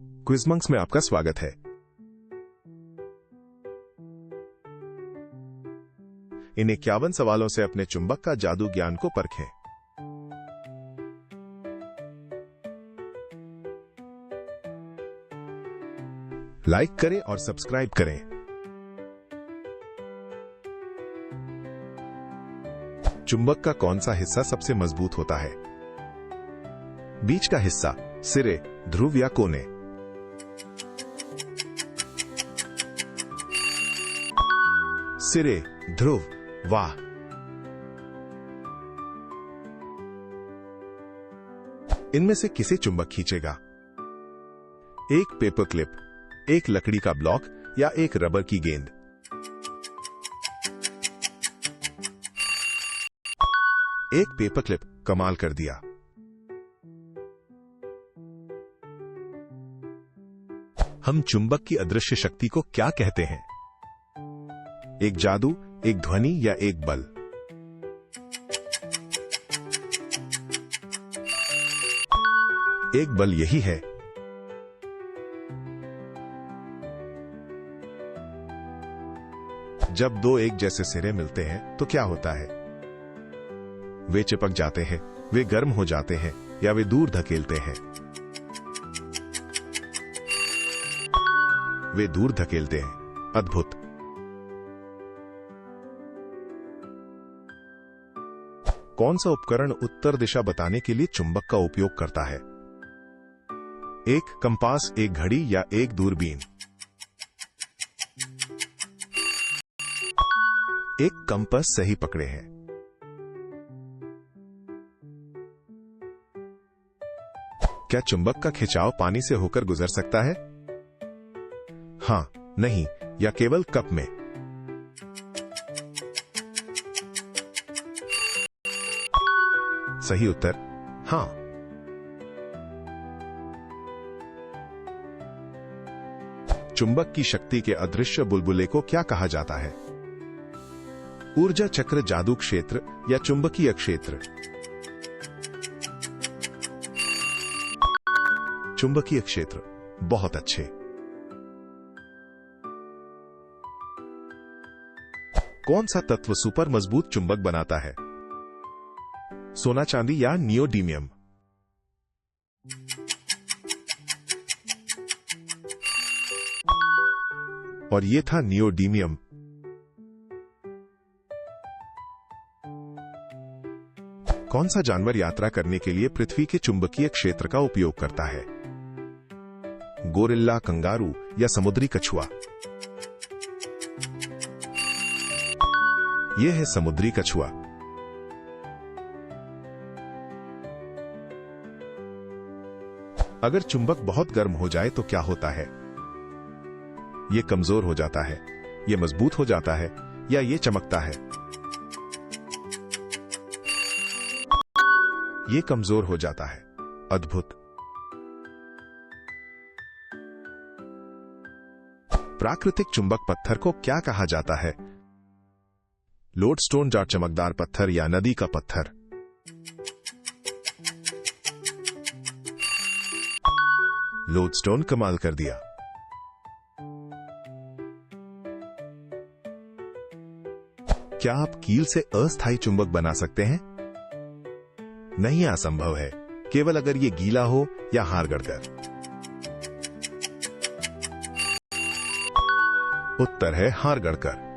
क्विज़मंक्स में आपका स्वागत है। इन 51 सवालों से अपने चुंबक का जादू ज्ञान को परखें। लाइक करें और सब्सक्राइब करें। चुंबक का कौन सा हिस्सा सबसे मजबूत होता है? बीच का हिस्सा, सिरे, ध्रुव या कोने? सिरे, ध्रुव, वाह। इनमें से किसे चुंबक खींचेगा? एक पेपर क्लिप, एक लकड़ी का ब्लॉक या एक रबर की गेंद? एक पेपर क्लिप, कमाल कर दिया। हम चुंबक की अदृश्य शक्ति को क्या कहते हैं? एक जादू, एक ध्वनि या एक बल? एक बल यही है। जब दो एक जैसे सिरे मिलते हैं तो क्या होता है? वे चिपक जाते हैं, वे गर्म हो जाते हैं या वे दूर धकेलते हैं? वे दूर धकेलते हैं। अद्भुत। कौन सा उपकरण उत्तर दिशा बताने के लिए चुंबक का उपयोग करता है? एक कंपास, एक घड़ी या एक दूरबीन? एक कंपास सही पकड़े हैं। क्या चुंबक का खिंचाव पानी से होकर गुजर सकता है? हां, नहीं या केवल कप में? सही उत्तर हां। चुंबक की शक्ति के अदृश्य बुलबुले को क्या कहा जाता है? ऊर्जा चक्र, जादू क्षेत्र या चुंबकीय क्षेत्र? चुंबकीय क्षेत्र। बहुत अच्छे। कौन सा तत्व सुपर मजबूत चुंबक बनाता है? सोना, चांदी या नियोडीमियम? और यह था नियोडीमियम। कौन सा जानवर यात्रा करने के लिए पृथ्वी के चुंबकीय क्षेत्र का उपयोग करता है? गोरिल्ला, कंगारू या समुद्री कछुआ? यह है समुद्री कछुआ। अगर चुंबक बहुत गर्म हो जाए तो क्या होता है? यह कमजोर हो जाता है, यह मजबूत हो जाता है या यह चमकता है? यह कमजोर हो जाता है। अद्भुत। प्राकृतिक चुंबक पत्थर को क्या कहा जाता है? लोडस्टोन, या चमकदार पत्थर या नदी का पत्थर? लोडस्टोन, कमाल कर दिया। क्या आप कील से अस्थायी चुंबक बना सकते हैं? नहीं, असंभव है, केवल अगर यह गीला हो या हार गड़कर। उत्तर है हार गड़कर।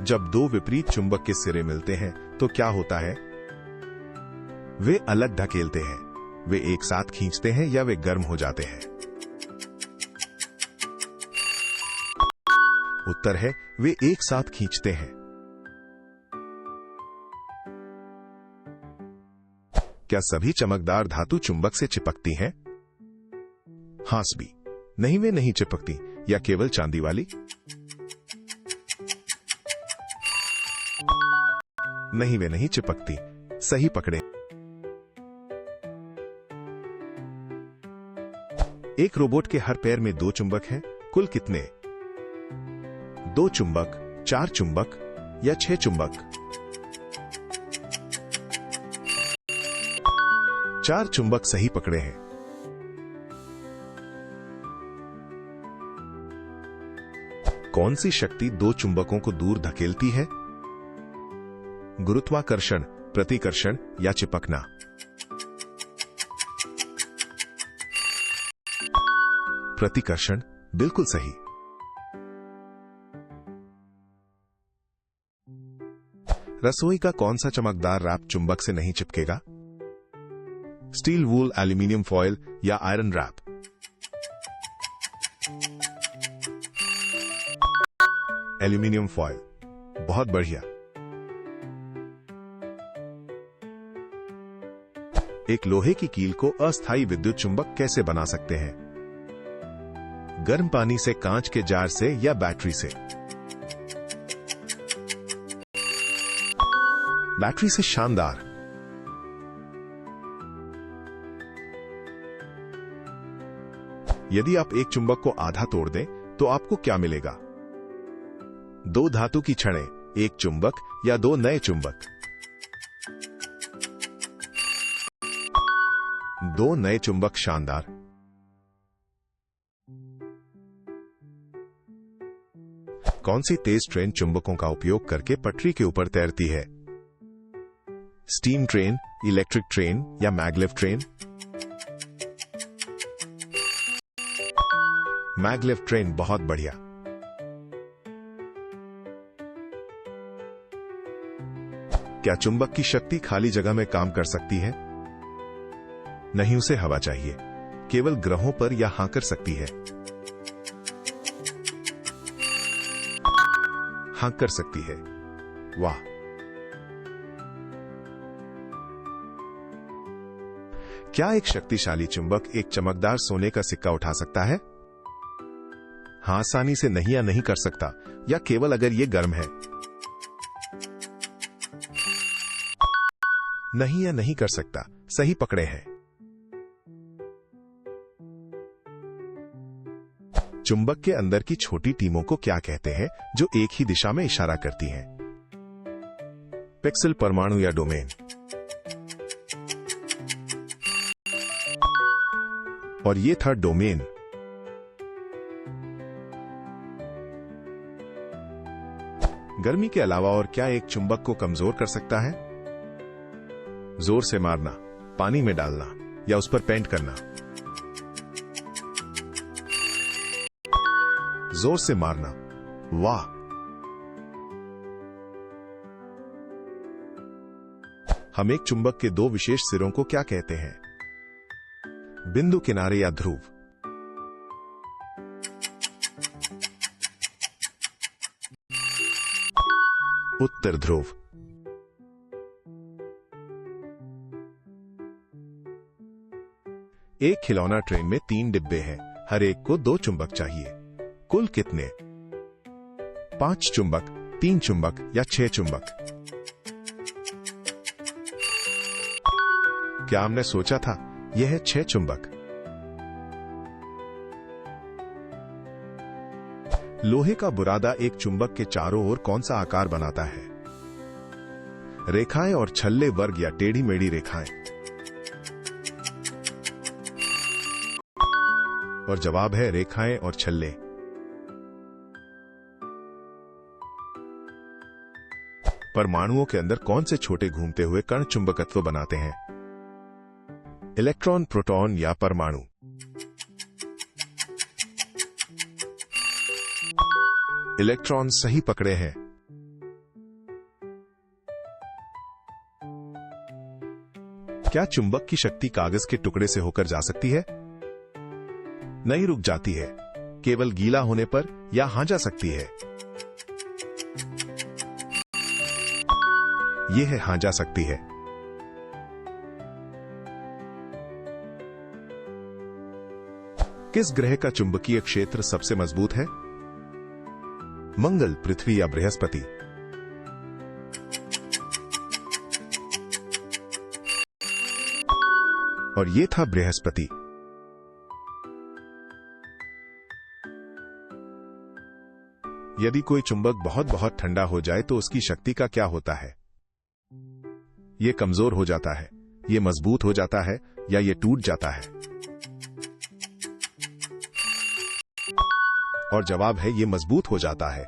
जब दो विपरीत चुंबक के सिरे मिलते हैं तो क्या होता है? वे अलग धकेलते हैं, वे एक साथ खींचते हैं या वे गर्म हो जाते हैं? उत्तर है वे एक साथ खींचते हैं। क्या सभी चमकदार धातु चुंबक से चिपकती हैं? हां भी। नहीं, वे नहीं चिपकती। या केवल चांदी वाली? नहीं, वे नहीं चिपकती। सही पकड़े। एक रोबोट के हर पैर में 2 चुंबक हैं। कुल कितने? 2 चुंबक, 4 चुंबक या 6 चुंबक? 4 चुंबक सही पकड़े हैं। कौन सी शक्ति 2 चुंबकों को दूर धकेलती है? गुरुत्वाकर्षण, प्रतिकर्षण या चिपकना? प्रतिकर्षण बिल्कुल सही। रसोई का कौन सा चमकदार रैप चुंबक से नहीं चिपकेगा? स्टील वूल, एल्यूमिनियम फॉयल या आयरन रैप? एल्यूमिनियम फॉयल, बहुत बढ़िया। एक लोहे की कील को अस्थायी विद्युत चुंबक कैसे बना सकते हैं? गर्म पानी से, कांच के जार से या बैटरी से? बैटरी से। शानदार। यदि आप एक चुंबक को आधा तोड़ दें तो आपको क्या मिलेगा? 2 धातु की छड़ें, 1 चुंबक या 2 नए चुंबक? 2 नए चुंबक। शानदार। कौन सी तेज ट्रेन चुंबकों का उपयोग करके पटरी के ऊपर तैरती है? स्टीम ट्रेन, इलेक्ट्रिक ट्रेन या मैगलेव ट्रेन? मैगलेव ट्रेन, बहुत बढ़िया। क्या चुंबक की शक्ति खाली जगह में काम कर सकती है? नहीं, उसे हवा चाहिए। केवल ग्रहों पर या हाँ कर सकती है? हाँ कर सकती है। वाह। क्या एक शक्तिशाली चुंबक एक चमकदार सोने का सिक्का उठा सकता है? हाँ, आसानी से। नहीं या नहीं कर सकता, या केवल अगर यह गर्म है? नहीं या नहीं कर सकता, सही पकड़े हैं। चुंबक के अंदर की छोटी टीमों को क्या कहते हैं जो एक ही दिशा में इशारा करती हैं? पिक्सेल, परमाणु या डोमेन? और ये था डोमेन। गर्मी के अलावा और क्या एक चुंबक को कमजोर कर सकता है? जोर से मारना, पानी में डालना या उस पर पेंट करना? जोर से मारना। वाह। हम एक चुंबक के 2 विशेष सिरों को क्या कहते हैं? बिंदु, किनारे या ध्रुव? उत्तर ध्रुव। एक खिलौना ट्रेन में 3 डिब्बे हैं, हर एक को 2 चुंबक चाहिए। कुल कितने? 5 चुंबक, 3 चुंबक या 6 चुंबक? क्या हमने सोचा था? यह है 6 चुंबक। लोहे का बुरादा एक चुंबक के चारों ओर कौन सा आकार बनाता है? रेखाएं और छल्ले, वर्ग या टेढ़ी मेढ़ी रेखाएं? और जवाब है रेखाएं और छल्ले। परमाणुओं के अंदर कौन से छोटे घूमते हुए कण चुंबकत्व बनाते हैं? इलेक्ट्रॉन, प्रोटॉन या परमाणु? इलेक्ट्रॉन, सही पकड़े हैं। क्या चुंबक की शक्ति कागज के टुकड़े से होकर जा सकती है? नहीं, रुक जाती है। केवल गीला होने पर या हाँ जा सकती है? यह है हाँ, जा सकती है। किस ग्रह का चुंबकीय क्षेत्र सबसे मजबूत है? मंगल, पृथ्वी या बृहस्पति? और यह था बृहस्पति। यदि कोई चुंबक बहुत बहुत ठंडा हो जाए तो उसकी शक्ति का क्या होता है? यह कमजोर हो जाता है। ये मजबूत हो जाता है या ये टूट जाता है? और जवाब है ये मजबूत हो जाता है।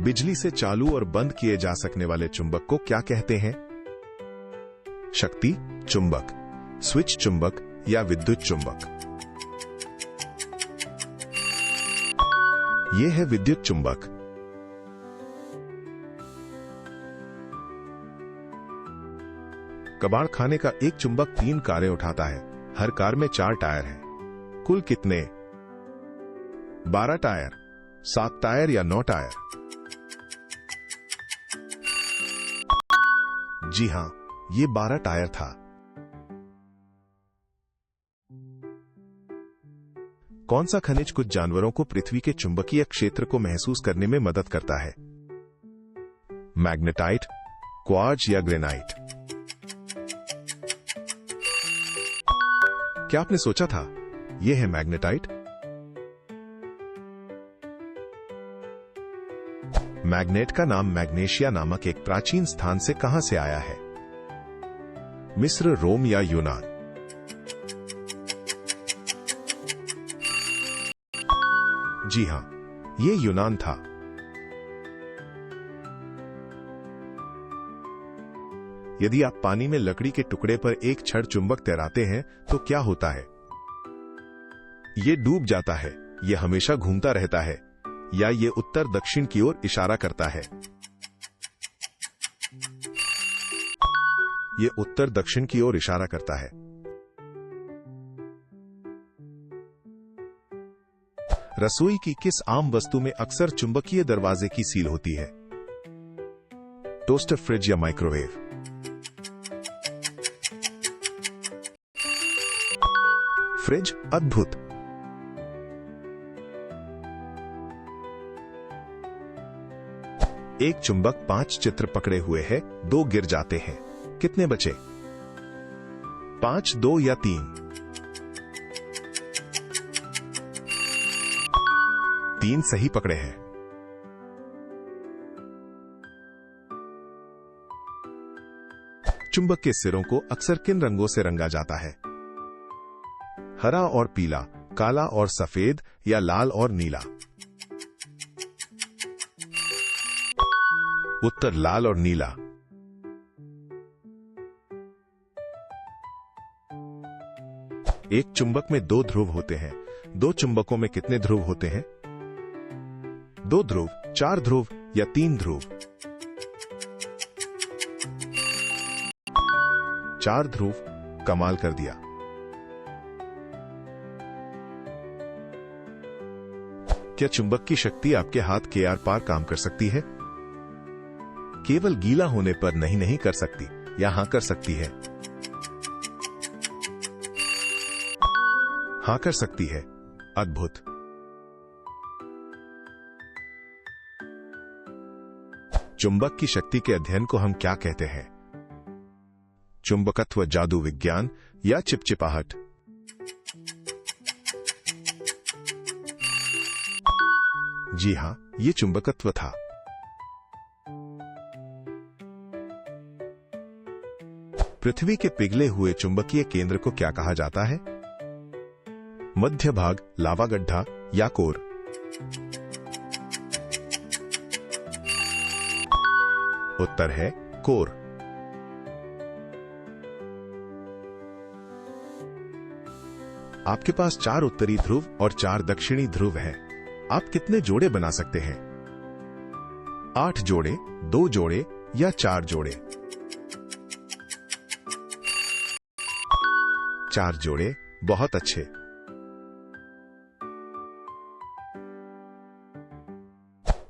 बिजली से चालू और बंद किए जा सकने वाले चुंबक को क्या कहते हैं? शक्ति चुंबक, स्विच चुंबक या विद्युत चुंबक? यह है विद्युत चुंबक। कबाड़ खाने का एक चुंबक 3 कारें उठाता है। हर कार में 4 टायर हैं। कुल कितने? 12 टायर, 7 टायर या 9 टायर? जी हां, ये 12 टायर था। कौन सा खनिज कुछ जानवरों को पृथ्वी के चुंबकीय क्षेत्र को महसूस करने में मदद करता है? मैग्नेटाइट, क्वार्ट्ज या ग्रेनाइट? क्या आपने सोचा था यह है मैग्नेटाइट? मैग्नेट का नाम मैग्नेशिया नामक एक प्राचीन स्थान से कहां से आया है? मिस्र, रोम या यूनान? जी हां, यह यूनान था। यदि आप पानी में लकड़ी के टुकड़े पर एक छड़ चुंबक तैराते हैं तो क्या होता है? यह डूब जाता है, यह हमेशा घूमता रहता है, या यह उत्तर दक्षिण की ओर इशारा करता है? यह उत्तर दक्षिण की ओर इशारा करता है। रसोई की किस आम वस्तु में अक्सर चुंबकीय दरवाजे की सील होती है? टोस्टर, फ्रिज या माइक्रोवेव? फ्रिज। अद्भुत। एक चुंबक 5 चित्र पकड़े हुए है, 2 गिर जाते हैं, कितने बचे? 5, 2 या 3? 3 सही पकड़े हैं। चुंबक के सिरों को अक्सर किन रंगों से रंगा जाता है? हरा और पीला, काला और सफेद या लाल और नीला? उत्तर लाल और नीला। एक चुंबक में 2 ध्रुव होते हैं। 2 चुंबकों में कितने ध्रुव होते हैं? 2 ध्रुव, 4 ध्रुव या 3 ध्रुव? 4 ध्रुव। कमाल कर दिया। क्या चुंबक की शक्ति आपके हाथ के आर पार काम कर सकती है? केवल गीला होने पर नहीं कर सकती, या हां कर सकती है? हां कर सकती है। अद्भुत। चुंबक की शक्ति के अध्ययन को हम क्या कहते हैं? चुंबकत्व जादू विज्ञान या चिपचिपाहट? जी हां, यह चुंबकत्व था। पृथ्वी के पिघले हुए चुंबकीय केंद्र को क्या कहा जाता है? मध्य भाग, लावा गड्ढा या कोर? उत्तर है कोर। आपके पास 4 उत्तरी ध्रुव और 4 दक्षिणी ध्रुव हैं। आप कितने जोड़े बना सकते हैं? 8 जोड़े, 2 जोड़े या 4 जोड़े? 4 जोड़े। बहुत अच्छे।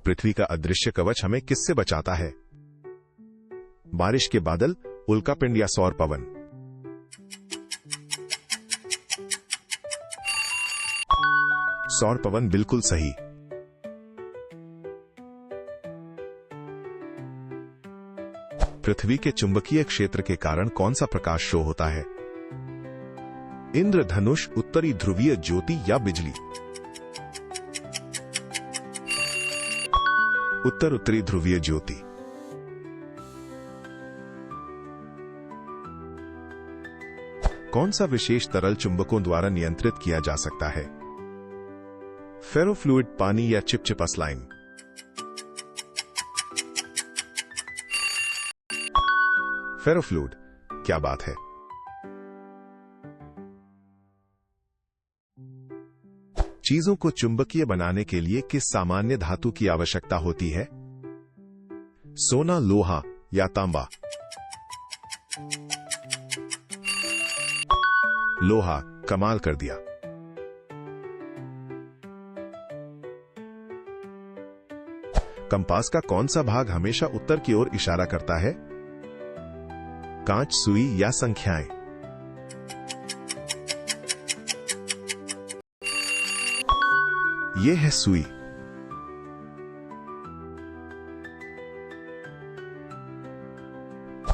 पृथ्वी का अदृश्य कवच हमें किससे बचाता है? बारिश के बादल, उल्कापिंड या सौर पवन? सौर पवन बिल्कुल सही। पृथ्वी के चुंबकीय क्षेत्र के कारण कौन सा प्रकाश शो होता है? इंद्रधनुष, उत्तरी ध्रुवीय ज्योति या बिजली? उत्तर उत्तरी ध्रुवीय ज्योति। कौन सा विशेष तरल चुंबकों द्वारा नियंत्रित किया जा सकता है? फेरोफ्लूइड, पानी या चिपचिपा स्लाइम? फेरोफ्लूइड, क्या बात है। चीजों को चुंबकीय बनाने के लिए किस सामान्य धातु की आवश्यकता होती है? सोना, लोहा या तांबा? लोहा, कमाल कर दिया। कंपास का कौन सा भाग हमेशा उत्तर की ओर इशारा करता है? कांच, सुई या संख्याएं? यह है सुई।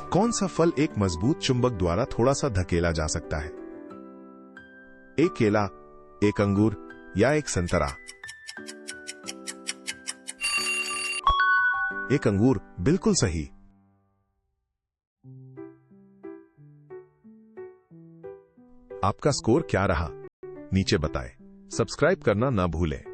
कौन सा फल एक मजबूत चुंबक द्वारा थोड़ा सा धकेला जा सकता है? एक केला, एक अंगूर या एक संतरा? एक अंगूर, बिल्कुल सही। आपका स्कोर क्या रहा? नीचे बताएं। सब्सक्राइब करना ना भूलें।